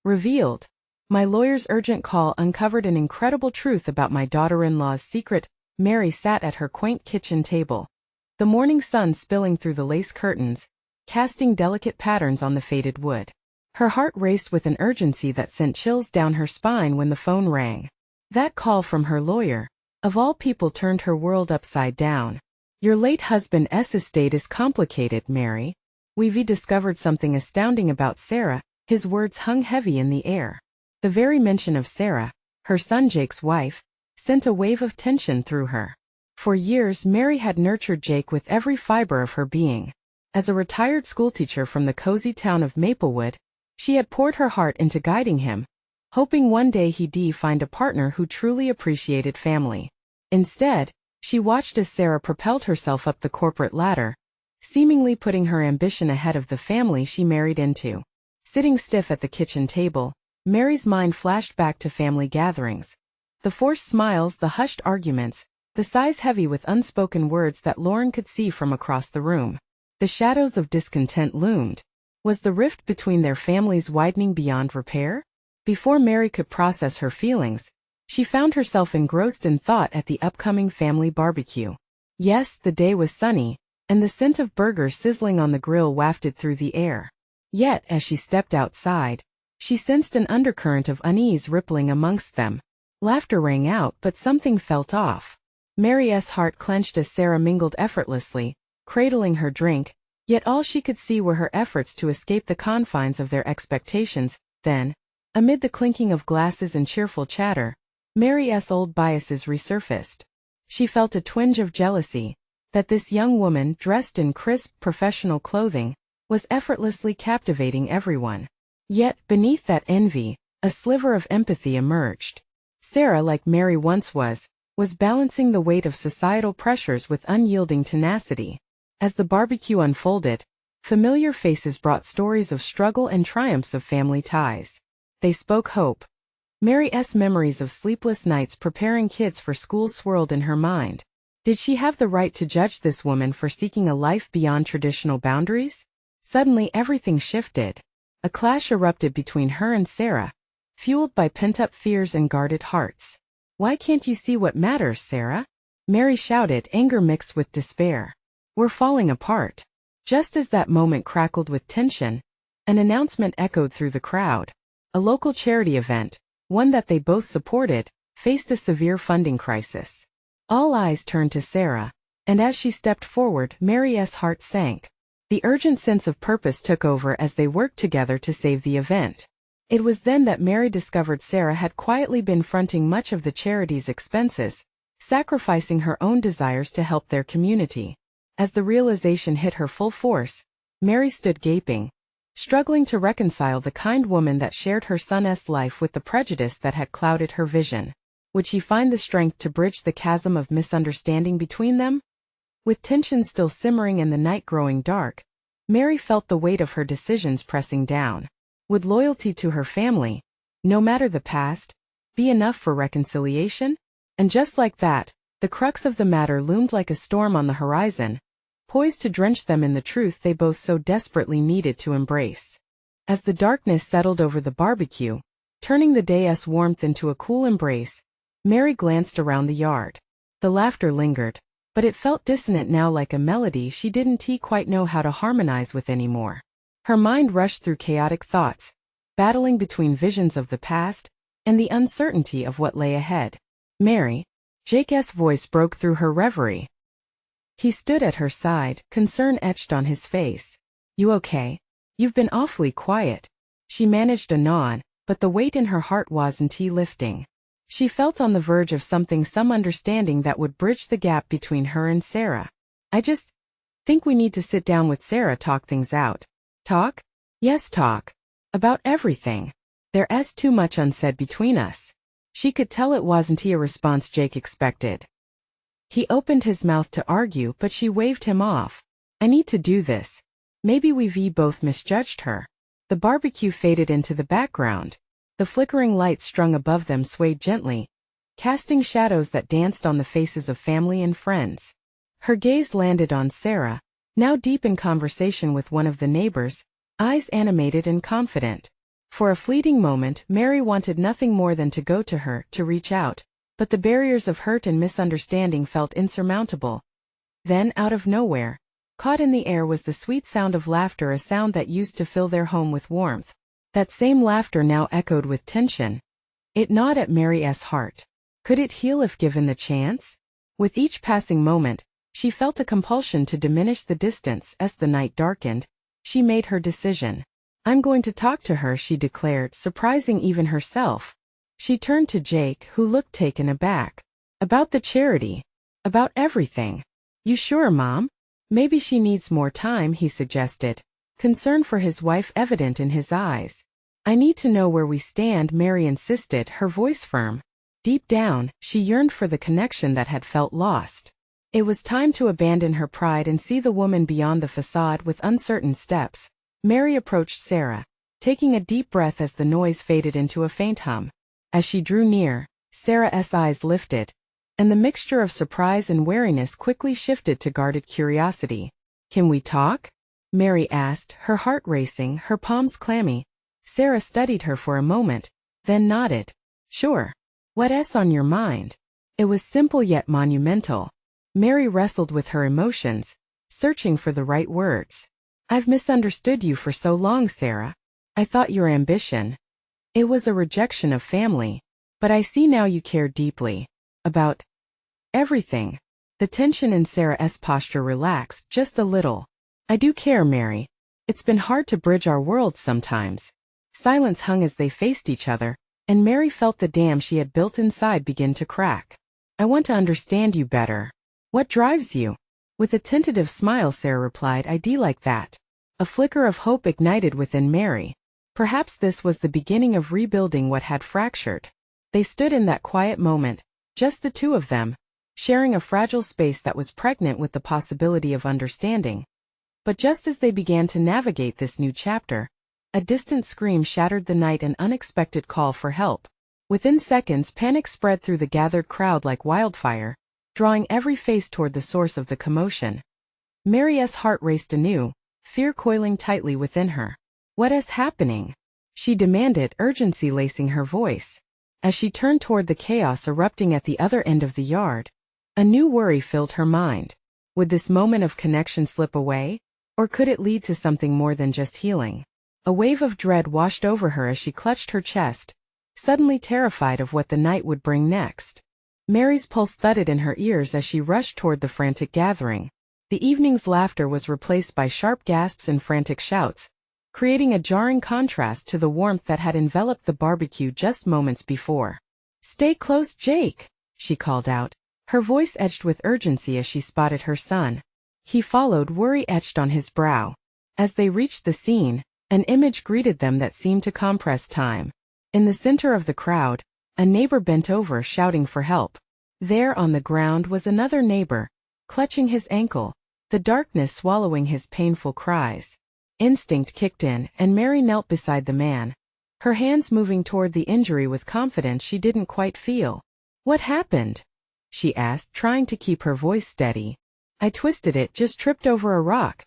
Revealed. My lawyer's urgent call uncovered an incredible truth about my daughter-in-law's secret. Mary sat at her quaint kitchen table, the morning sun spilling through the lace curtains, casting delicate patterns on the faded wood. Her heart raced with an urgency that sent chills down her spine when the phone rang. That call from her lawyer, of all people, turned her world upside down. Your late husband's estate is complicated, Mary. We've discovered something astounding about Sarah. His words hung heavy in the air. The very mention of Sarah, her son Jake's wife, sent a wave of tension through her. For years Mary had nurtured Jake with every fiber of her being. As a retired schoolteacher from the cozy town of Maplewood, she had poured her heart into guiding him, hoping one day he'd find a partner who truly appreciated family. Instead, she watched as Sarah propelled herself up the corporate ladder, seemingly putting her ambition ahead of the family she married into. Sitting stiff at the kitchen table, Mary's mind flashed back to family gatherings. The forced smiles, the hushed arguments, the sighs heavy with unspoken words that Lauren could see from across the room. The shadows of discontent loomed. Was the rift between their families widening beyond repair? Before Mary could process her feelings, she found herself engrossed in thought at the upcoming family barbecue. Yes, the day was sunny, and the scent of burgers sizzling on the grill wafted through the air. Yet, as she stepped outside, she sensed an undercurrent of unease rippling amongst them. Laughter rang out, but something felt off. Mary's heart clenched as Sarah mingled effortlessly, cradling her drink, yet all she could see were her efforts to escape the confines of their expectations. Then, amid the clinking of glasses and cheerful chatter, Mary's old biases resurfaced. She felt a twinge of jealousy, that this young woman, dressed in crisp, professional clothing, was effortlessly captivating everyone. Yet, beneath that envy, a sliver of empathy emerged. Sarah, like Mary once was balancing the weight of societal pressures with unyielding tenacity. As the barbecue unfolded, familiar faces brought stories of struggle and triumphs of family ties. They spoke hope. Mary's memories of sleepless nights preparing kids for school swirled in her mind. Did she have the right to judge this woman for seeking a life beyond traditional boundaries? Suddenly everything shifted. A clash erupted between her and Sarah, fueled by pent-up fears and guarded hearts. "Why can't you see what matters, Sarah?" Mary shouted, anger mixed with despair. "We're falling apart." Just as that moment crackled with tension, an announcement echoed through the crowd. A local charity event, one that they both supported, faced a severe funding crisis. All eyes turned to Sarah, and as she stepped forward, Mary's heart sank. The urgent sense of purpose took over as they worked together to save the event. It was then that Mary discovered Sarah had quietly been fronting much of the charity's expenses, sacrificing her own desires to help their community. As the realization hit her full force, Mary stood gaping, struggling to reconcile the kind woman that shared her son's life with the prejudice that had clouded her vision. Would she find the strength to bridge the chasm of misunderstanding between them? With tension still simmering and the night growing dark, Mary felt the weight of her decisions pressing down. Would loyalty to her family, no matter the past, be enough for reconciliation? And just like that, the crux of the matter loomed like a storm on the horizon, poised to drench them in the truth they both so desperately needed to embrace. As the darkness settled over the barbecue, turning the day's warmth into a cool embrace, Mary glanced around the yard. The laughter lingered, but it felt dissonant now, like a melody she didn't quite know how to harmonize with anymore. Her mind rushed through chaotic thoughts, battling between visions of the past and the uncertainty of what lay ahead. "Mary," Jake's voice broke through her reverie. He stood at her side, concern etched on his face. "You okay? You've been awfully quiet." She managed a nod, but the weight in her heart wasn't lifting. She felt on the verge of some understanding that would bridge the gap between her and Sarah. "I just think we need to sit down with Sarah, talk things out." "Talk?" "Yes, talk. About everything. There's too much unsaid between us." She could tell it wasn't a response Jake expected. He opened his mouth to argue, but she waved him off. "I need to do this. Maybe we've both misjudged her." The barbecue faded into the background. The flickering lights strung above them swayed gently, casting shadows that danced on the faces of family and friends. Her gaze landed on Sarah, now deep in conversation with one of the neighbors, eyes animated and confident. For a fleeting moment, Mary wanted nothing more than to go to her, to reach out, but the barriers of hurt and misunderstanding felt insurmountable. Then, out of nowhere, caught in the air was the sweet sound of laughter, a sound that used to fill their home with warmth. That same laughter now echoed with tension. It gnawed at Mary's heart. Could it heal if given the chance? With each passing moment, she felt a compulsion to diminish the distance. As the night darkened, she made her decision. "I'm going to talk to her," she declared, surprising even herself. She turned to Jake, who looked taken aback. "About the charity. About everything." "You sure, Mom? Maybe she needs more time," he suggested, concern for his wife evident in his eyes. "I need to know where we stand," Mary insisted, her voice firm. Deep down, she yearned for the connection that had felt lost. It was time to abandon her pride and see the woman beyond the facade. With uncertain steps, Mary approached Sarah, taking a deep breath as the noise faded into a faint hum. As she drew near, Sarah's eyes lifted, and the mixture of surprise and wariness quickly shifted to guarded curiosity. "Can we talk?" Mary asked, her heart racing, her palms clammy. Sarah studied her for a moment, then nodded. "Sure. What's on your mind?" It was simple yet monumental. Mary wrestled with her emotions, searching for the right words. "I've misunderstood you for so long, Sarah. I thought your ambition. It was a rejection of family. But I see now you care deeply. About everything." The tension in Sarah's posture relaxed just a little. "I do care, Mary. It's been hard to bridge our worlds sometimes." Silence hung as they faced each other, and Mary felt the dam she had built inside begin to crack. "I want to understand you better. What drives you?" With a tentative smile, Sarah replied, "I'd like that." A flicker of hope ignited within Mary. Perhaps this was the beginning of rebuilding what had fractured. They stood in that quiet moment, just the two of them, sharing a fragile space that was pregnant with the possibility of understanding. But just as they began to navigate this new chapter, a distant scream shattered the night, an unexpected call for help. Within seconds, panic spread through the gathered crowd like wildfire, drawing every face toward the source of the commotion. Mary's heart raced anew, fear coiling tightly within her. "What is happening?" she demanded, urgency lacing her voice. As she turned toward the chaos erupting at the other end of the yard, a new worry filled her mind. Would this moment of connection slip away, or could it lead to something more than just healing? A wave of dread washed over her as she clutched her chest, suddenly terrified of what the night would bring next. Mary's pulse thudded in her ears as she rushed toward the frantic gathering. The evening's laughter was replaced by sharp gasps and frantic shouts, creating a jarring contrast to the warmth that had enveloped the barbecue just moments before. "Stay close, Jake," she called out, her voice edged with urgency as she spotted her son. He followed, worry etched on his brow. As they reached the scene, an image greeted them that seemed to compress time. In the center of the crowd, a neighbor bent over, shouting for help. There on the ground was another neighbor, clutching his ankle, the darkness swallowing his painful cries. Instinct kicked in, and Mary knelt beside the man, her hands moving toward the injury with confidence she didn't quite feel. "What happened?" she asked, trying to keep her voice steady. "I twisted it, just tripped over a rock,"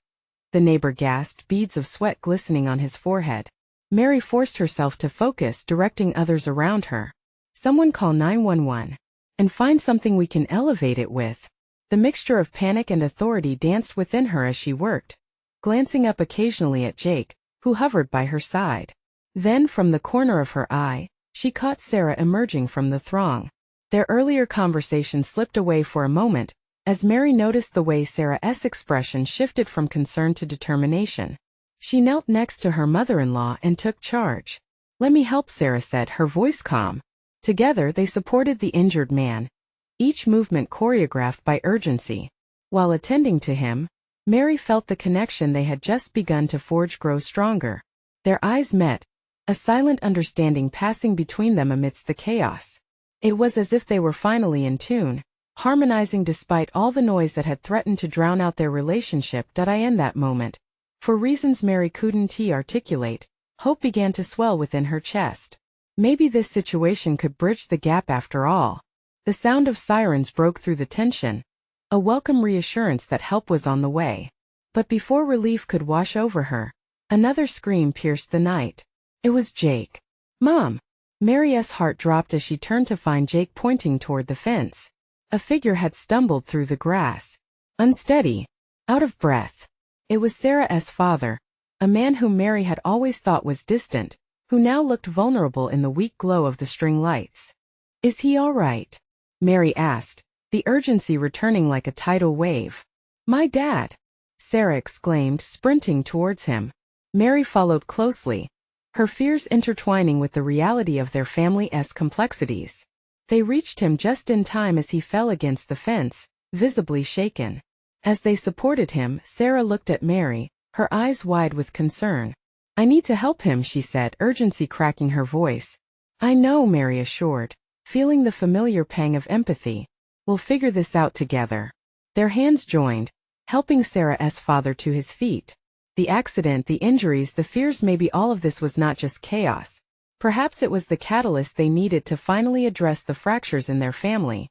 the neighbor gasped, beads of sweat glistening on his forehead. Mary forced herself to focus, directing others around her. "Someone call 911. And find something we can elevate it with." The mixture of panic and authority danced within her as she worked, glancing up occasionally at Jake, who hovered by her side. Then, from the corner of her eye, she caught Sarah emerging from the throng. Their earlier conversation slipped away for a moment, as Mary noticed the way Sarah's expression shifted from concern to determination. She knelt next to her mother-in-law and took charge. "Let me help," Sarah said, her voice calm. Together they supported the injured man, each movement choreographed by urgency. While attending to him, Mary felt the connection they had just begun to forge grow stronger. Their eyes met, a silent understanding passing between them amidst the chaos. It was as if they were finally in tune, harmonizing despite all the noise that had threatened to drown out their relationship. In that moment, for reasons Mary couldn't articulate, hope began to swell within her chest. Maybe this situation could bridge the gap after all. The sound of sirens broke through the tension, a welcome reassurance that help was on the way. But before relief could wash over her, another scream pierced the night. It was Jake. Mom! Mary's heart dropped as she turned to find Jake pointing toward the fence. A figure had stumbled through the grass. Unsteady. Out of breath. It was Sarah's father, a man whom Mary had always thought was distant, who now looked vulnerable in the weak glow of the string lights. Is he all right? Mary asked, the urgency returning like a tidal wave. My dad! Sarah exclaimed, sprinting towards him. Mary followed closely, her fears intertwining with the reality of their family's complexities. They reached him just in time as he fell against the fence, visibly shaken. As they supported him, Sarah looked at Mary, her eyes wide with concern. I need to help him, she said, urgency cracking her voice. I know, Mary assured, feeling the familiar pang of empathy. We'll figure this out together. Their hands joined, helping Sarah's father to his feet. The accident, the injuries, the fears, maybe all of this was not just chaos. Perhaps it was the catalyst they needed to finally address the fractures in their family.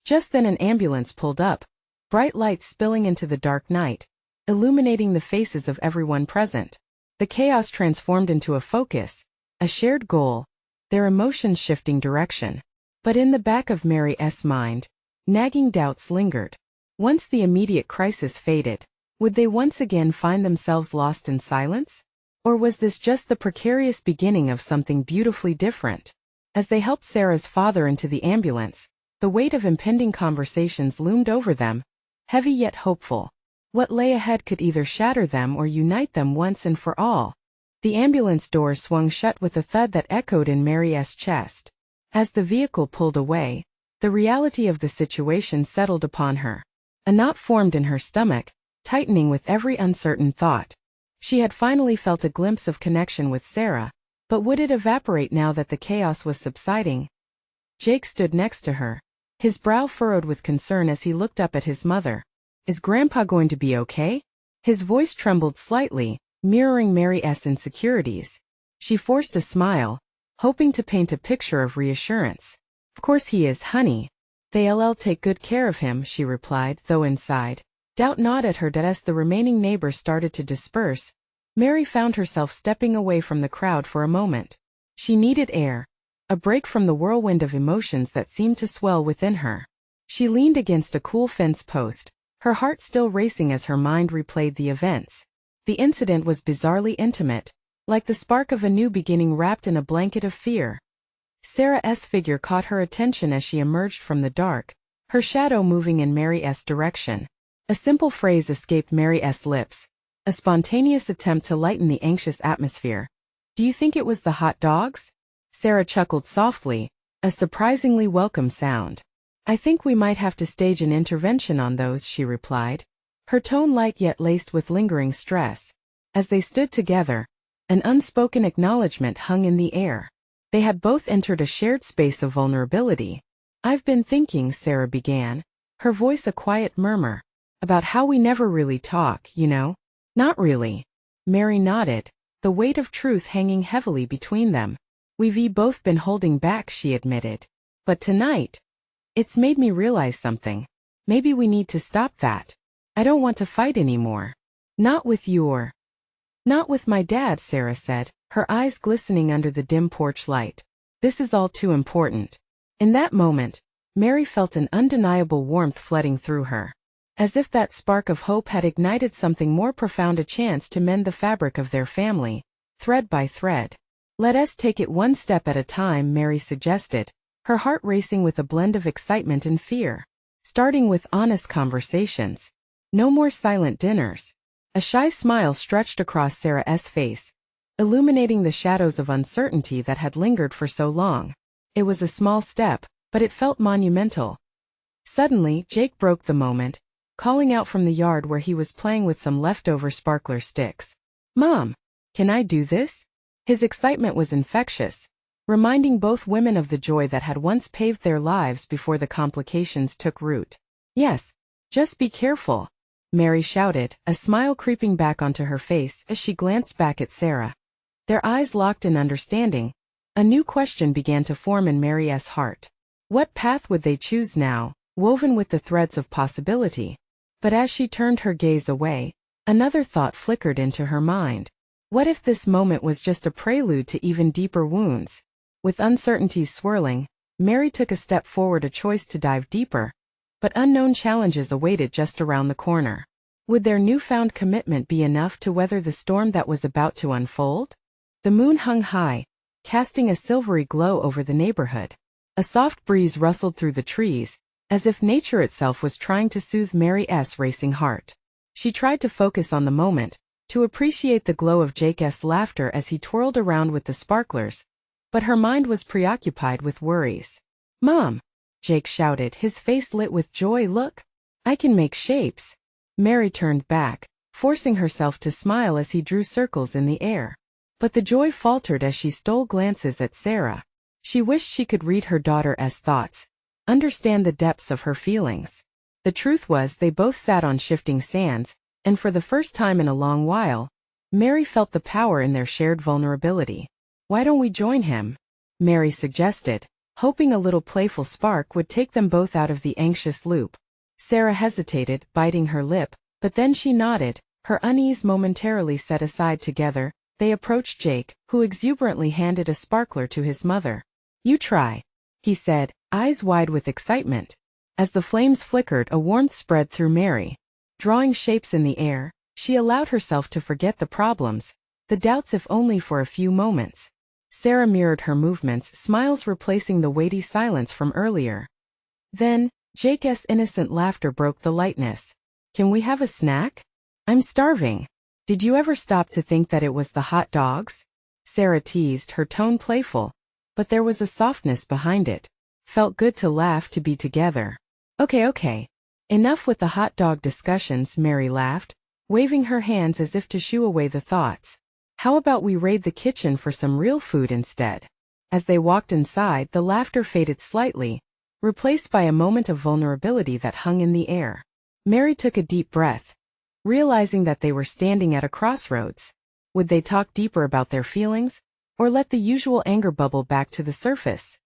Just then an ambulance pulled up, bright lights spilling into the dark night, illuminating the faces of everyone present. The chaos transformed into a focus, a shared goal, their emotions shifting direction. But in the back of Mary's mind, nagging doubts lingered. Once the immediate crisis faded, would they once again find themselves lost in silence? Or was this just the precarious beginning of something beautifully different? As they helped Sarah's father into the ambulance, the weight of impending conversations loomed over them, heavy yet hopeful. What lay ahead could either shatter them or unite them once and for all. The ambulance doors swung shut with a thud that echoed in Mary's chest. As the vehicle pulled away, the reality of the situation settled upon her. A knot formed in her stomach, tightening with every uncertain thought. She had finally felt a glimpse of connection with Sarah, but would it evaporate now that the chaos was subsiding? Jake stood next to her, his brow furrowed with concern as he looked up at his mother. Is Grandpa going to be okay? His voice trembled slightly, mirroring Mary's insecurities. She forced a smile, hoping to paint a picture of reassurance. Of course he is, honey. They'll take good care of him, she replied, though inside, doubt gnawed at her. As the remaining neighbors started to disperse, Mary found herself stepping away from the crowd for a moment. She needed air, a break from the whirlwind of emotions that seemed to swell within her. She leaned against a cool fence post, her heart still racing as her mind replayed the events. The incident was bizarrely intimate, like the spark of a new beginning wrapped in a blanket of fear. Sarah's figure caught her attention as she emerged from the dark, her shadow moving in Mary's direction. A simple phrase escaped Mary's lips, a spontaneous attempt to lighten the anxious atmosphere. Do you think it was the hot dogs? Sarah chuckled softly, a surprisingly welcome sound. I think we might have to stage an intervention on those, she replied, her tone light yet laced with lingering stress. As they stood together, an unspoken acknowledgement hung in the air. They had both entered a shared space of vulnerability. I've been thinking, Sarah began, her voice a quiet murmur, about how we never really talk, you know? Not really. Mary nodded, the weight of truth hanging heavily between them. We've both been holding back, she admitted. But tonight, it's made me realize something. Maybe we need to stop that. I don't want to fight anymore. Not with you or... Not with my dad, Sarah said, her eyes glistening under the dim porch light. This is all too important. In that moment, Mary felt an undeniable warmth flooding through her. As if that spark of hope had ignited something more profound, a chance to mend the fabric of their family, thread by thread. Let us take it one step at a time, Mary suggested, her heart racing with a blend of excitement and fear. Starting with honest conversations. No more silent dinners. A shy smile stretched across Sarah's face, illuminating the shadows of uncertainty that had lingered for so long. It was a small step, but it felt monumental. Suddenly, Jake broke the moment, calling out from the yard where he was playing with some leftover sparkler sticks. Mom, can I do this? His excitement was infectious, reminding both women of the joy that had once paved their lives before the complications took root. Yes, just be careful, Mary shouted, a smile creeping back onto her face as she glanced back at Sarah. Their eyes locked in understanding. A new question began to form in Mary's heart. What path would they choose now, woven with the threads of possibility? But as she turned her gaze away, another thought flickered into her mind. What if this moment was just a prelude to even deeper wounds? With uncertainties swirling, Mary took a step forward, a choice to dive deeper, but unknown challenges awaited just around the corner. Would their newfound commitment be enough to weather the storm that was about to unfold? The moon hung high, casting a silvery glow over the neighborhood. A soft breeze rustled through the trees, as if nature itself was trying to soothe Mary's racing heart. She tried to focus on the moment, to appreciate the glow of Jake's laughter as he twirled around with the sparklers, but her mind was preoccupied with worries. "Mom!" Jake shouted, his face lit with joy. "Look! I can make shapes!" Mary turned back, forcing herself to smile as he drew circles in the air. But the joy faltered as she stole glances at Sarah. She wished she could read her daughter's thoughts, understand the depths of her feelings. The truth was they both sat on shifting sands, and for the first time in a long while, Mary felt the power in their shared vulnerability. "Why don't we join him?" Mary suggested, hoping a little playful spark would take them both out of the anxious loop. Sarah hesitated, biting her lip, but then she nodded, her unease momentarily set aside. Together, they approached Jake, who exuberantly handed a sparkler to his mother. "You try," he said, eyes wide with excitement. As the flames flickered, a warmth spread through Mary. Drawing shapes in the air, she allowed herself to forget the problems, the doubts, if only for a few moments. Sarah mirrored her movements, smiles replacing the weighty silence from earlier. Then, Jake's innocent laughter broke the lightness. "Can we have a snack? I'm starving." "Did you ever stop to think that it was the hot dogs?" Sarah teased, her tone playful, but there was a softness behind it. Felt good to laugh, to be together. Okay. Enough with the hot dog discussions," Mary laughed, waving her hands as if to shoo away the thoughts. "How about we raid the kitchen for some real food instead?" As they walked inside, the laughter faded slightly, replaced by a moment of vulnerability that hung in the air. Mary took a deep breath, realizing that they were standing at a crossroads. Would they talk deeper about their feelings, or let the usual anger bubble back to the surface?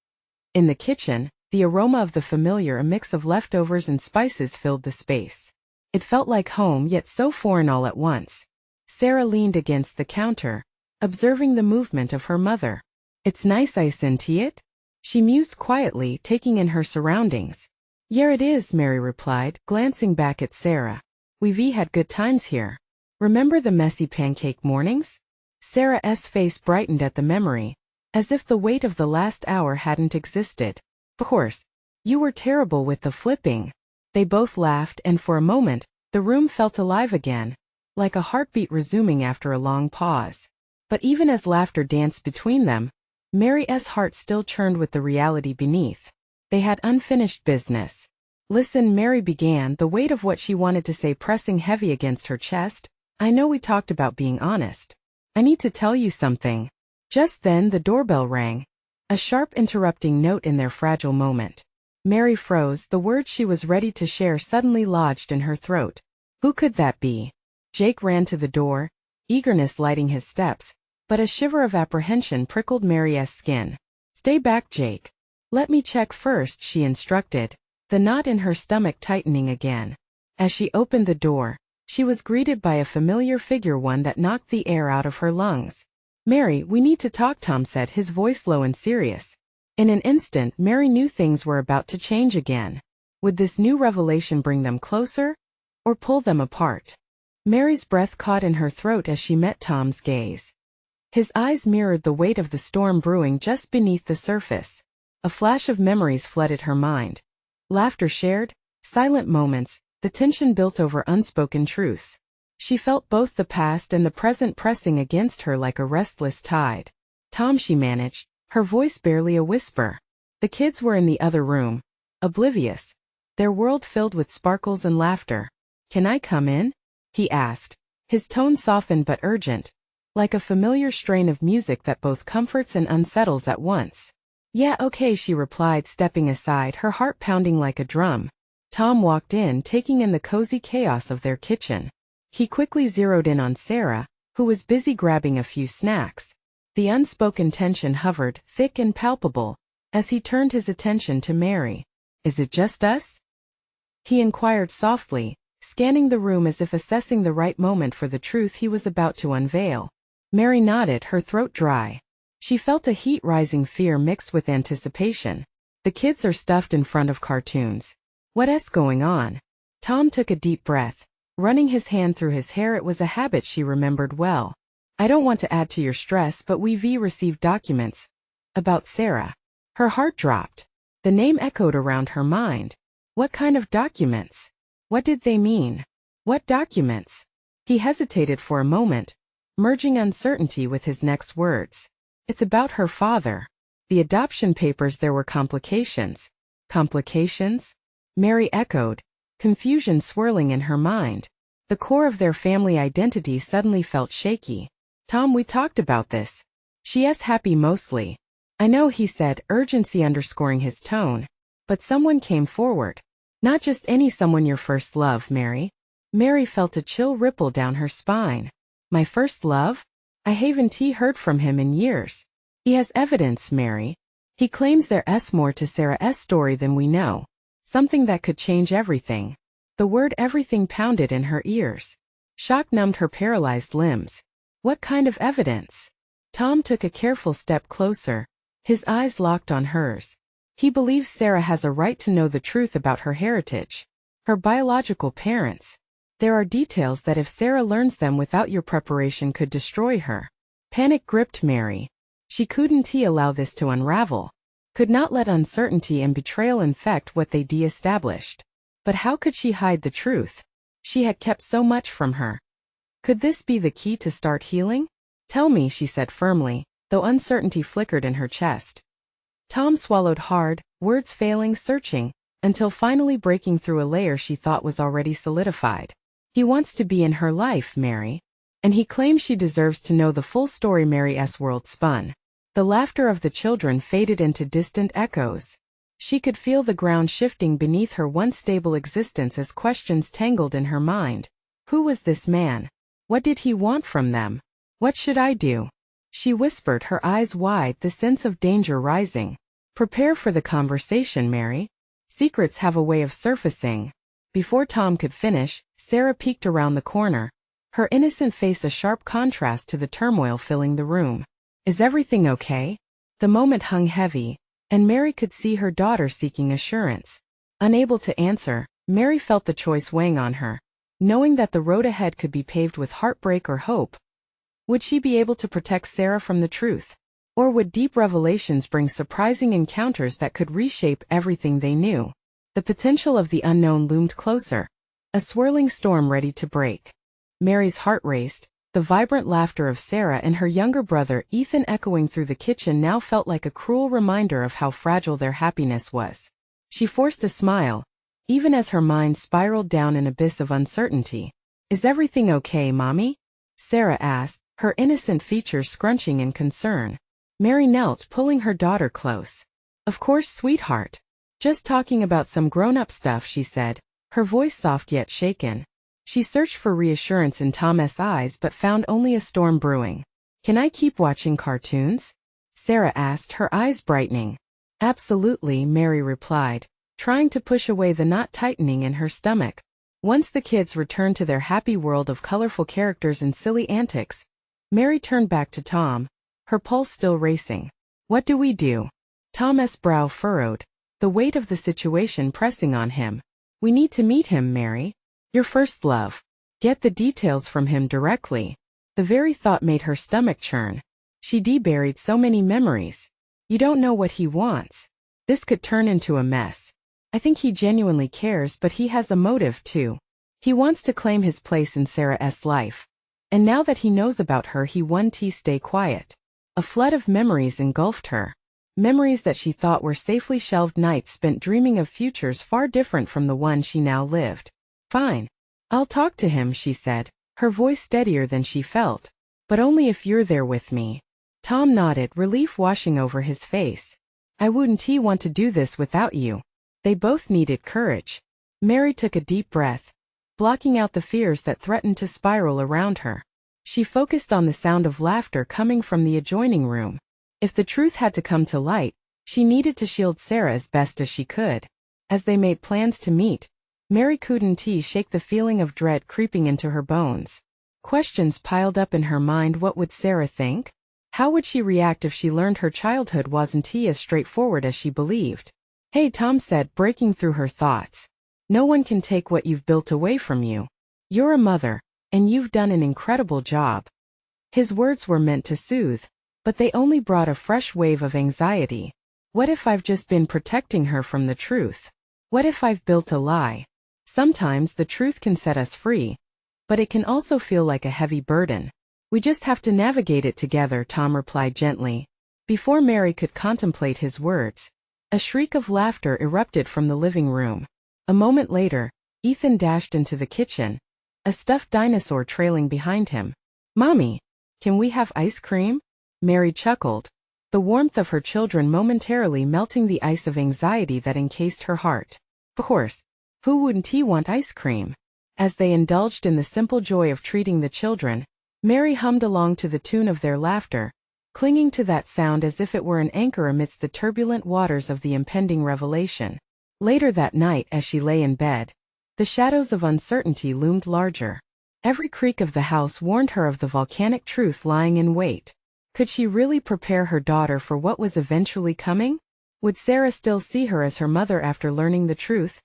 In the kitchen, the aroma of the familiar, a mix of leftovers and spices, filled the space. It felt like home, yet so foreign all at once. Sarah leaned against the counter, observing the movement of her mother. "It's nice, isn't it?" she mused quietly, taking in her surroundings. "Yeah, it is," Mary replied, glancing back at Sarah. "We've had good times here. Remember the messy pancake mornings?" Sarah's face brightened at the memory, as if the weight of the last hour hadn't existed. "Of course. You were terrible with the flipping." They both laughed, and for a moment, the room felt alive again, like a heartbeat resuming after a long pause. But even as laughter danced between them, Mary's heart still churned with the reality beneath. They had unfinished business. "Listen," Mary began, the weight of what she wanted to say pressing heavy against her chest. "I know we talked about being honest. I need to tell you something." Just then the doorbell rang, a sharp interrupting note in their fragile moment. Mary froze, the words she was ready to share suddenly lodged in her throat. Who could that be? Jake ran to the door, eagerness lighting his steps, but a shiver of apprehension prickled Mary's skin. "Stay back, Jake. Let me check first," she instructed, the knot in her stomach tightening again. As she opened the door, she was greeted by a familiar figure, one that knocked the air out of her lungs. "Mary, we need to talk," Tom said, his voice low and serious. In an instant, Mary knew things were about to change again. Would this new revelation bring them closer, or pull them apart? Mary's breath caught in her throat as she met Tom's gaze. His eyes mirrored the weight of the storm brewing just beneath the surface. A flash of memories flooded her mind. Laughter shared, silent moments, the tension built over unspoken truths. She felt both the past and the present pressing against her like a restless tide. "Tom," she managed, her voice barely a whisper. The kids were in the other room, oblivious, their world filled with sparkles and laughter. "Can I come in?" he asked, his tone softened but urgent, like a familiar strain of music that both comforts and unsettles at once. "Yeah, okay," she replied, stepping aside, her heart pounding like a drum. Tom walked in, taking in the cozy chaos of their kitchen. He quickly zeroed in on Sarah, who was busy grabbing a few snacks. The unspoken tension hovered, thick and palpable, as he turned his attention to Mary. "Is it just us?" he inquired softly, scanning the room as if assessing the right moment for the truth he was about to unveil. Mary nodded, her throat dry. She felt a heat-rising fear mixed with anticipation. The kids are stuffed in front of cartoons. What's going on? Tom took a deep breath. Running his hand through his hair, it was a habit she remembered well. I don't want to add to your stress, but we've received documents. About Sarah. Her heart dropped. The name echoed around her mind. What kind of documents? What did they mean? What documents? He hesitated for a moment, merging uncertainty with his next words. It's about her father. The adoption papers. There were complications. Complications? Mary echoed, confusion swirling in her mind. The core of their family identity suddenly felt shaky. Tom, we talked about this. She's happy mostly. I know, he said, urgency underscoring his tone. But someone came forward. Not just any someone, your first love, Mary. Mary felt a chill ripple down her spine. My first love? I haven't heard from him in years. He has evidence, Mary. He claims there's more to Sarah's story than we know. Something that could change everything. The word everything pounded in her ears. Shock numbed her paralyzed limbs. What kind of evidence? Tom took a careful step closer, his eyes locked on hers. He believes Sarah has a right to know the truth about her heritage. Her biological parents. There are details that if Sarah learns them without your preparation could destroy her. Panic gripped Mary. She couldn't allow this to unravel. Could not let uncertainty and betrayal infect what they established. But how could she hide the truth? She had kept so much from her. Could this be the key to start healing? Tell me, she said firmly, though uncertainty flickered in her chest. Tom swallowed hard, words failing, searching, until finally breaking through a layer she thought was already solidified. He wants to be in her life, Mary. And he claims she deserves to know the full story. Mary's world spun. The laughter of the children faded into distant echoes. She could feel the ground shifting beneath her once stable existence as questions tangled in her mind. Who was this man? What did he want from them? What should I do? She whispered, her eyes wide, the sense of danger rising. Prepare for the conversation, Mary. Secrets have a way of surfacing. Before Tom could finish, Sarah peeked around the corner, her innocent face a sharp contrast to the turmoil filling the room. Is everything okay? The moment hung heavy, and Mary could see her daughter seeking assurance. Unable to answer, Mary felt the choice weighing on her, knowing that the road ahead could be paved with heartbreak or hope. Would she be able to protect Sarah from the truth? Or would deep revelations bring surprising encounters that could reshape everything they knew? The potential of the unknown loomed closer, a swirling storm ready to break. Mary's heart raced. The vibrant laughter of Sarah and her younger brother Ethan echoing through the kitchen now felt like a cruel reminder of how fragile their happiness was. She forced a smile, even as her mind spiraled down an abyss of uncertainty. Is everything okay, Mommy? Sarah asked, her innocent features scrunching in concern. Mary knelt, pulling her daughter close. Of course, sweetheart. Just talking about some grown-up stuff, she said, her voice soft yet shaken. She searched for reassurance in Tom's eyes but found only a storm brewing. Can I keep watching cartoons? Sarah asked, her eyes brightening. Absolutely, Mary replied, trying to push away the knot tightening in her stomach. Once the kids returned to their happy world of colorful characters and silly antics, Mary turned back to Tom, her pulse still racing. What do we do? Tom's brow furrowed, the weight of the situation pressing on him. We need to meet him, Mary. Your first love. Get the details from him directly. The very thought made her stomach churn. She deburied so many memories. You don't know what he wants. This could turn into a mess. I think he genuinely cares, but he has a motive too. He wants to claim his place in Sarah's life. And now that he knows about her, he won't stay quiet. A flood of memories engulfed her. Memories that she thought were safely shelved, nights spent dreaming of futures far different from the one she now lived. Fine. I'll talk to him, she said, her voice steadier than she felt. But only if you're there with me. Tom nodded, relief washing over his face. I wouldn't want to do this without you. They both needed courage. Mary took a deep breath, blocking out the fears that threatened to spiral around her. She focused on the sound of laughter coming from the adjoining room. If the truth had to come to light, she needed to shield Sarah as best as she could. As they made plans to meet, Mary couldn't shake the feeling of dread creeping into her bones. Questions piled up in her mind. What would Sarah think? How would she react if she learned her childhood wasn't as straightforward as she believed? Hey, Tom said, breaking through her thoughts. No one can take what you've built away from you. You're a mother, and you've done an incredible job. His words were meant to soothe, but they only brought a fresh wave of anxiety. What if I've just been protecting her from the truth? What if I've built a lie? Sometimes the truth can set us free, but it can also feel like a heavy burden. We just have to navigate it together, Tom replied gently. Before Mary could contemplate his words, a shriek of laughter erupted from the living room. A moment later, Ethan dashed into the kitchen, a stuffed dinosaur trailing behind him. Mommy, can we have ice cream? Mary chuckled, the warmth of her children momentarily melting the ice of anxiety that encased her heart. Of course, who wouldn't want ice cream? As they indulged in the simple joy of treating the children, Mary hummed along to the tune of their laughter, clinging to that sound as if it were an anchor amidst the turbulent waters of the impending revelation. Later that night, as she lay in bed, the shadows of uncertainty loomed larger. Every creak of the house warned her of the volcanic truth lying in wait. Could she really prepare her daughter for what was eventually coming? Would Sarah still see her as her mother after learning the truth?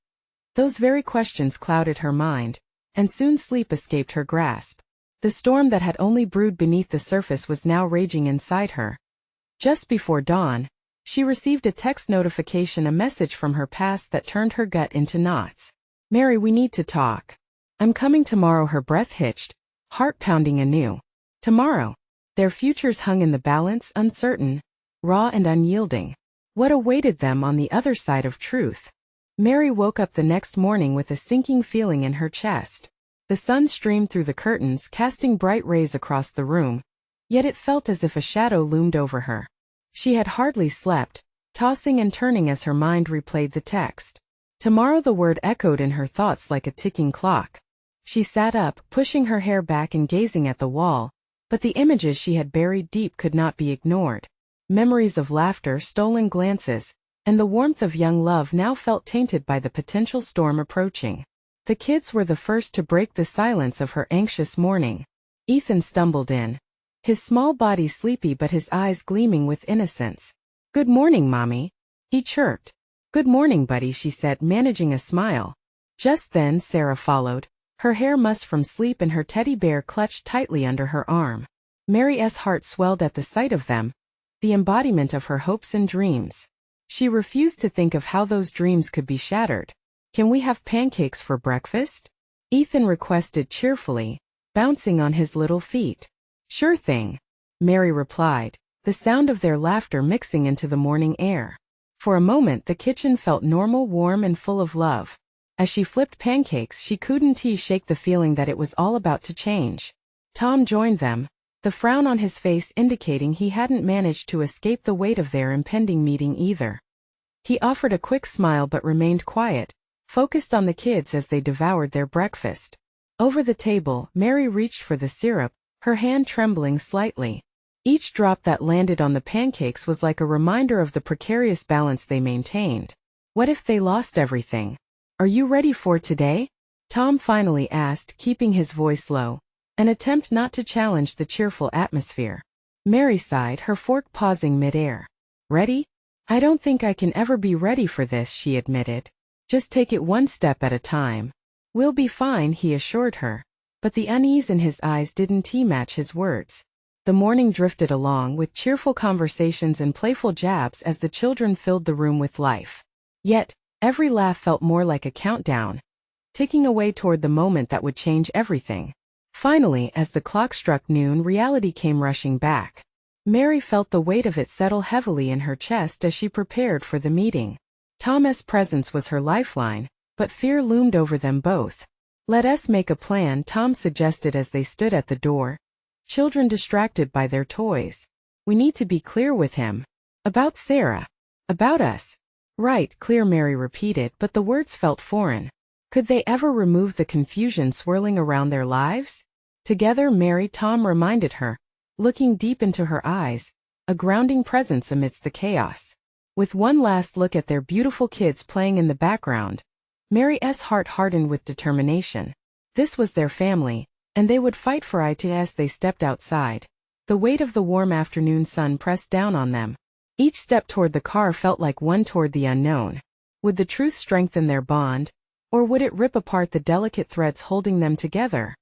Those very questions clouded her mind, and soon sleep escaped her grasp. The storm that had only brewed beneath the surface was now raging inside her. Just before dawn, she received a text notification, a message from her past that turned her gut into knots. Mary, we need to talk. I'm coming tomorrow. Her breath hitched, heart pounding anew. Tomorrow. Their futures hung in the balance, uncertain, raw and unyielding. What awaited them on the other side of truth? Mary woke up the next morning with a sinking feeling in her chest. The sun streamed through the curtains, casting bright rays across the room, yet it felt as if a shadow loomed over her. She had hardly slept, tossing and turning as her mind replayed the text. Tomorrow, the word echoed in her thoughts like a ticking clock. She sat up, pushing her hair back and gazing at the wall, but the images she had buried deep could not be ignored. Memories of laughter, stolen glances, and the warmth of young love now felt tainted by the potential storm approaching. The kids were the first to break the silence of her anxious morning. Ethan stumbled in, his small body sleepy but his eyes gleaming with innocence. Good morning, Mommy, he chirped. Good morning, buddy, she said, managing a smile. Just then Sarah followed, her hair mussed from sleep and her teddy bear clutched tightly under her arm. Mary's heart swelled at the sight of them, the embodiment of her hopes and dreams. She refused to think of how those dreams could be shattered. Can we have pancakes for breakfast? Ethan requested cheerfully, bouncing on his little feet. Sure thing, Mary replied, the sound of their laughter mixing into the morning air. For a moment the kitchen felt normal, warm and full of love. As she flipped pancakes, she couldn't shake the feeling that it was all about to change. Tom joined them, the frown on his face indicating he hadn't managed to escape the weight of their impending meeting either. He offered a quick smile but remained quiet, focused on the kids as they devoured their breakfast. Over the table, Mary reached for the syrup, her hand trembling slightly. Each drop that landed on the pancakes was like a reminder of the precarious balance they maintained. What if they lost everything? Are you ready for today? Tom finally asked, keeping his voice low, an attempt not to challenge the cheerful atmosphere. Mary sighed, her fork pausing mid-air. Ready? I don't think I can ever be ready for this, she admitted. Just take it one step at a time. We'll be fine, he assured her. But the unease in his eyes didn't match his words. The morning drifted along with cheerful conversations and playful jabs as the children filled the room with life. Yet, every laugh felt more like a countdown, ticking away toward the moment that would change everything. Finally, as the clock struck noon, reality came rushing back. Mary felt the weight of it settle heavily in her chest as she prepared for the meeting. Tom's presence was her lifeline, but fear loomed over them both. Let us make a plan, Tom suggested as they stood at the door, children distracted by their toys. We need to be clear with him. About Sarah. About us. Right, clear, Mary repeated, but the words felt foreign. Could they ever remove the confusion swirling around their lives? Together, Mary, Tom reminded her, looking deep into her eyes, a grounding presence amidst the chaos. With one last look at their beautiful kids playing in the background, Mary's heart hardened with determination. This was their family, and they would fight for it as they stepped outside. The weight of the warm afternoon sun pressed down on them. Each step toward the car felt like one toward the unknown. Would the truth strengthen their bond, or would it rip apart the delicate threads holding them together?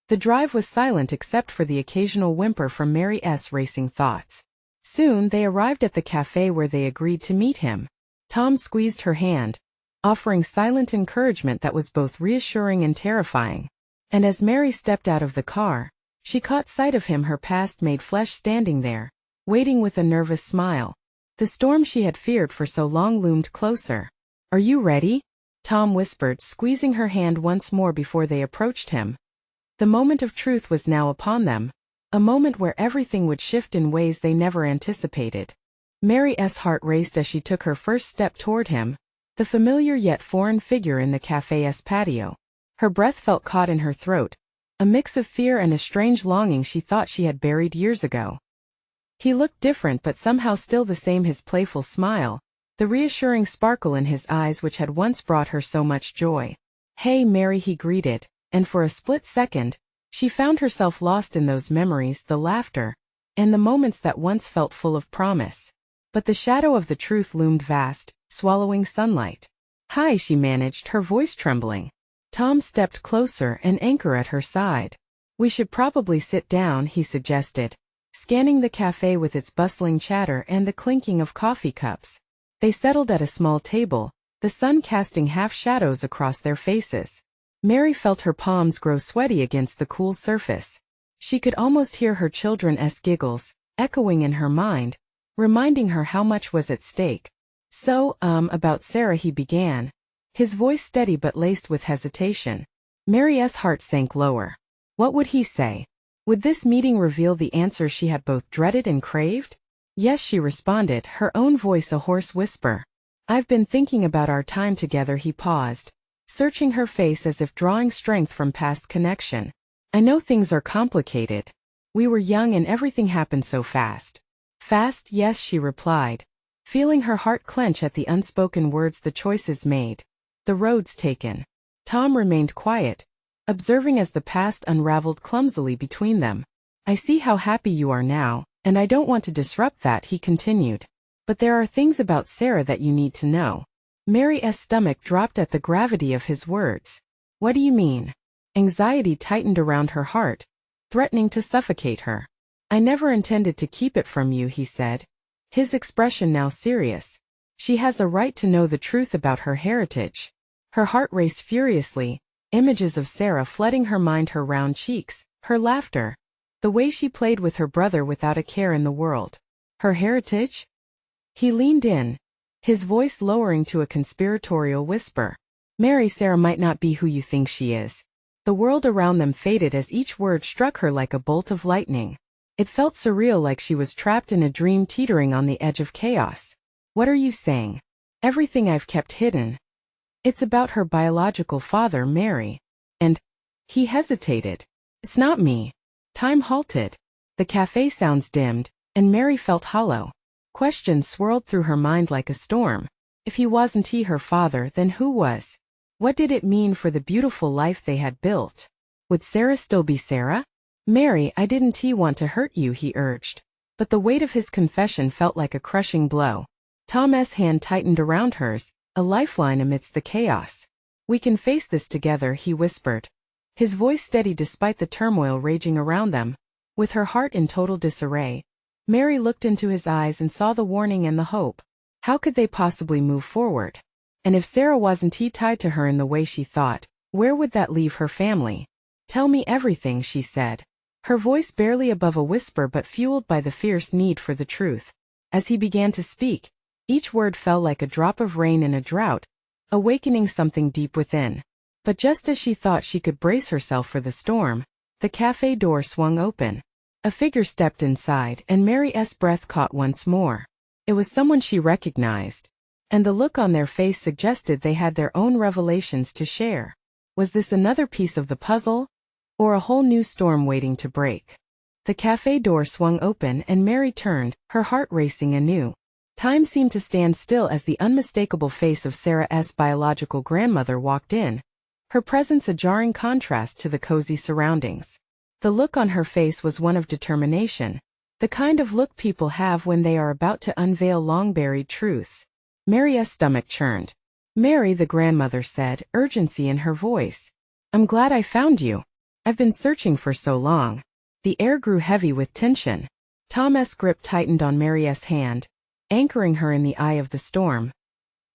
The drive was silent except for the occasional whimper from Mary's racing thoughts. Soon they arrived at the cafe where they agreed to meet him. Tom squeezed her hand, offering silent encouragement that was both reassuring and terrifying. And as Mary stepped out of the car, she caught sight of him, her past-made flesh standing there, waiting with a nervous smile. The storm she had feared for so long loomed closer. "Are you ready?" Tom whispered, squeezing her hand once more before they approached him. The moment of truth was now upon them, a moment where everything would shift in ways they never anticipated. Mary's heart raced as she took her first step toward him, the familiar yet foreign figure in the cafe's patio. Her breath felt caught in her throat, a mix of fear and a strange longing she thought she had buried years ago. He looked different but somehow still the same, his playful smile, the reassuring sparkle in his eyes which had once brought her so much joy. "Hey, Mary," he greeted, and for a split second, she found herself lost in those memories, the laughter, and the moments that once felt full of promise. But the shadow of the truth loomed vast, swallowing sunlight. "Hi," she managed, her voice trembling. Tom stepped closer, an anchor at her side. "We should probably sit down," he suggested, scanning the cafe with its bustling chatter and the clinking of coffee cups. They settled at a small table, the sun casting half-shadows across their faces. Mary felt her palms grow sweaty against the cool surface. She could almost hear her children's giggles, echoing in her mind, reminding her how much was at stake. "So, about Sarah," he began, his voice steady but laced with hesitation. Mary's heart sank lower. What would he say? Would this meeting reveal the answers she had both dreaded and craved? "Yes," she responded, her own voice a hoarse whisper. "I've been thinking about our time together." He paused, searching her face as if drawing strength from past connection. "I know things are complicated. We were young and everything happened so fast." "Fast, yes," she replied, feeling her heart clench at the unspoken words, the choices made, the roads taken. Tom remained quiet, observing as the past unraveled clumsily between them. "I see how happy you are now, and I don't want to disrupt that," he continued. "But there are things about Sarah that you need to know." Mary's stomach dropped at the gravity of his words. "What do you mean?" Anxiety tightened around her heart, threatening to suffocate her. "I never intended to keep it from you," he said, his expression now serious. "She has a right to know the truth about her heritage." Her heart raced furiously, images of Sarah flooding her mind, her round cheeks, her laughter, the way she played with her brother without a care in the world. Her heritage? He leaned in, his voice lowering to a conspiratorial whisper. "Mary, Sarah might not be who you think she is." The world around them faded as each word struck her like a bolt of lightning. It felt surreal, like she was trapped in a dream teetering on the edge of chaos. "What are you saying?" "Everything I've kept hidden. It's about her biological father, Mary." And he hesitated. "It's not me." Time halted. The cafe sounds dimmed, and Mary felt hollow. Questions swirled through her mind like a storm. If he wasn't her father, then who was? What did it mean for the beautiful life they had built? Would Sarah still be Sarah? "Mary, I didn't want to hurt you," he urged. But the weight of his confession felt like a crushing blow. Tom's hand tightened around hers, a lifeline amidst the chaos. "We can face this together," he whispered, his voice steady despite the turmoil raging around them. With her heart in total disarray, Mary looked into his eyes and saw the warning and the hope. How could they possibly move forward? And if Sarah wasn't tied to her in the way she thought, where would that leave her family? "Tell me everything," she said, her voice barely above a whisper but fueled by the fierce need for the truth. As he began to speak, each word fell like a drop of rain in a drought, awakening something deep within. But just as she thought she could brace herself for the storm, the cafe door swung open. A figure stepped inside, and Mary's breath caught once more. It was someone she recognized, and the look on their face suggested they had their own revelations to share. Was this another piece of the puzzle, or a whole new storm waiting to break? The cafe door swung open and Mary turned, her heart racing anew. Time seemed to stand still as the unmistakable face of Sarah's biological grandmother walked in, her presence a jarring contrast to the cozy surroundings. The look on her face was one of determination, the kind of look people have when they are about to unveil long-buried truths. Mary's stomach churned. "Mary," the grandmother said, urgency in her voice. "I'm glad I found you. I've been searching for so long." The air grew heavy with tension. Tom's grip tightened on Mary's hand, anchoring her in the eye of the storm.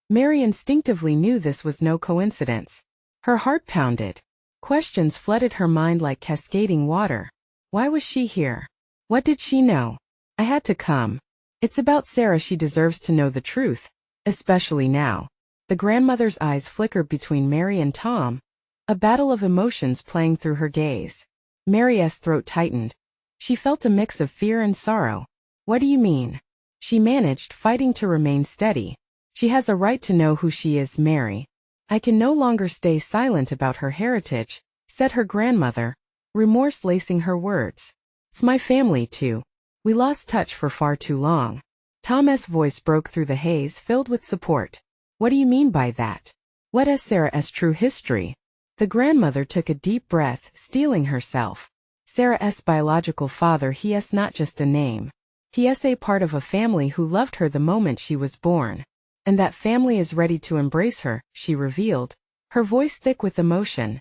Mary instinctively knew this was no coincidence. Her heart pounded. Questions flooded her mind like cascading water. Why was she here? What did she know? "I had to come. It's about Sarah. She deserves to know the truth, especially now." The grandmother's eyes flickered between Mary and Tom, a battle of emotions playing through her gaze. Mary's throat tightened. She felt a mix of fear and sorrow. "What do you mean?" she managed, fighting to remain steady. "She has a right to know who she is, Mary. I can no longer stay silent about her heritage," said her grandmother, remorse lacing her words. "It's my family too. We lost touch for far too long." Tom's voice broke through the haze, filled with support. "What do you mean by that? What is Sarah's true history?" The grandmother took a deep breath, steeling herself. "Sarah's biological father, he is not just a name. He is a part of a family who loved her the moment she was born. And that family is ready to embrace her," she revealed, her voice thick with emotion.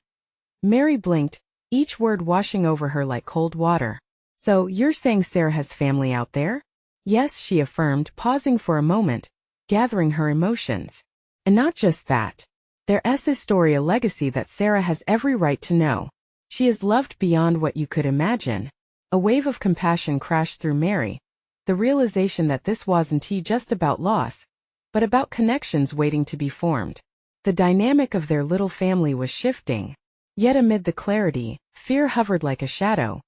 Mary blinked, each word washing over her like cold water. "So, you're saying Sarah has family out there?" "Yes," she affirmed, pausing for a moment, gathering her emotions. "And not just that. There is a story, a legacy that Sarah has every right to know. She is loved beyond what you could imagine." A wave of compassion crashed through Mary, the realization that this wasn't just about loss, but about connections waiting to be formed. The dynamic of their little family was shifting. Yet amid the clarity, fear hovered like a shadow.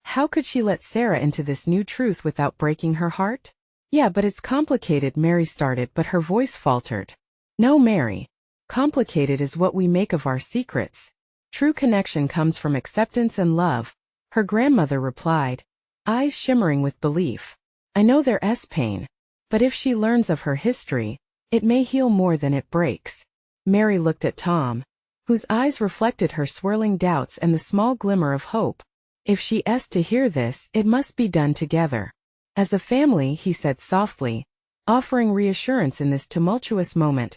How could she let Sarah into this new truth without breaking her heart? "Yeah, but it's complicated," Mary started, but her voice faltered. "No, Mary. Complicated is what we make of our secrets. True connection comes from acceptance and love," her grandmother replied, eyes shimmering with belief. "I know there is pain, but if she learns of her history, it may heal more than it breaks." Mary looked at Tom, whose eyes reflected her swirling doubts and the small glimmer of hope. "If she is to hear this, it must be done together. As a family," he said softly, offering reassurance in this tumultuous moment.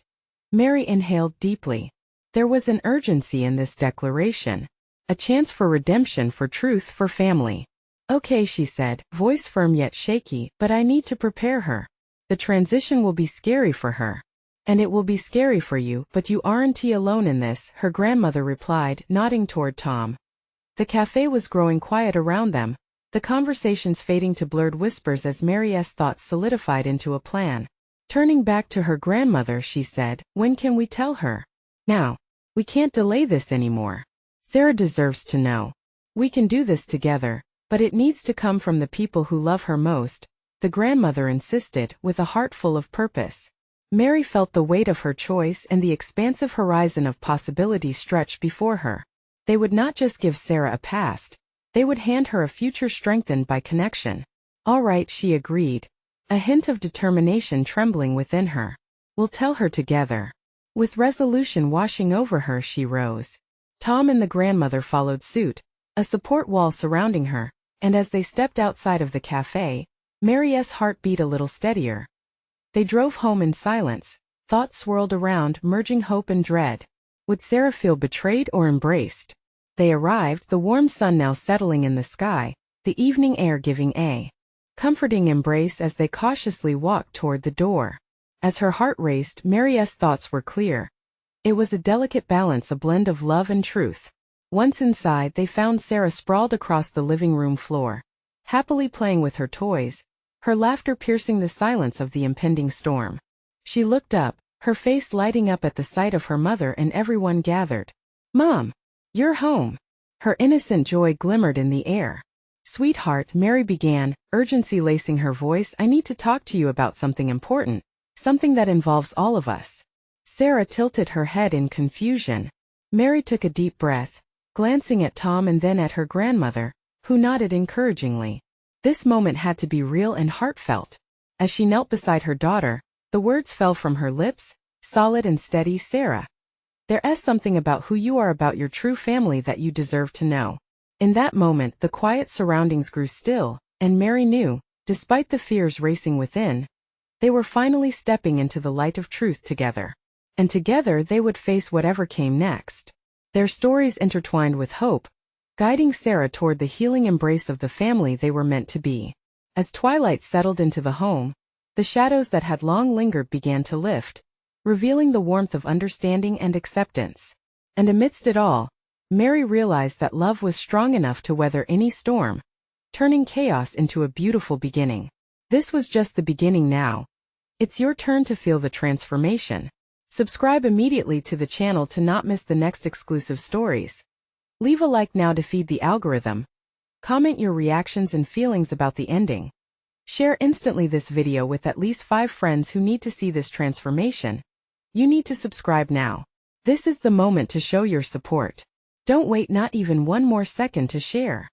Mary inhaled deeply. There was an urgency in this declaration, a chance for redemption, for truth, for family. "Okay," she said, voice firm yet shaky, "but I need to prepare her. The transition will be scary for her. And it will be scary for you, but you aren't alone in this," her grandmother replied, nodding toward Tom. The cafe was growing quiet around them, the conversations fading to blurred whispers as Mary's thoughts solidified into a plan. Turning back to her grandmother, she said, "When can we tell her?" "Now. We can't delay this anymore. Sarah deserves to know. We can do this together, but it needs to come from the people who love her most," the grandmother insisted, with a heart full of purpose. Mary felt the weight of her choice and the expansive horizon of possibility stretch before her. They would not just give Sarah a past, they would hand her a future strengthened by connection. "All right," she agreed, a hint of determination trembling within her. "We'll tell her together." With resolution washing over her, she rose. Tom and the grandmother followed suit, a support wall surrounding her, and as they stepped outside of the cafe, Mary's heart beat a little steadier. They drove home in silence, thoughts swirled around, merging hope and dread. Would Sarah feel betrayed or embraced? They arrived, the warm sun now settling in the sky, the evening air giving a comforting embrace as they cautiously walked toward the door. As her heart raced, Mary's thoughts were clear. It was a delicate balance, a blend of love and truth. Once inside, they found Sarah sprawled across the living room floor, happily playing with her toys, her laughter piercing the silence of the impending storm. She looked up, her face lighting up at the sight of her mother and everyone gathered. "Mom, you're home." Her innocent joy glimmered in the air. "Sweetheart," Mary began, urgency lacing her voice, "I need to talk to you about something important, something that involves all of us." Sarah tilted her head in confusion. Mary took a deep breath, glancing at Tom and then at her grandmother, who nodded encouragingly. This moment had to be real and heartfelt. As she knelt beside her daughter, the words fell from her lips, solid and steady, "Sarah." There's something about who you are, about your true family, that you deserve to know. In that moment, the quiet surroundings grew still, and Mary knew, despite the fears racing within, they were finally stepping into the light of truth together. And together they would face whatever came next. Their stories intertwined with hope, guiding Sarah toward the healing embrace of the family they were meant to be. As twilight settled into the home, the shadows that had long lingered began to lift, revealing the warmth of understanding and acceptance. And amidst it all, Mary realized that love was strong enough to weather any storm, turning chaos into a beautiful beginning. This was just the beginning now. It's your turn to feel the transformation. Subscribe immediately to the channel to not miss the next exclusive stories. Leave a like now to feed the algorithm. Comment your reactions and feelings about the ending. Share instantly this video with at least 5 friends who need to see this transformation. You need to subscribe now. This is the moment to show your support. Don't wait not even one more second to share.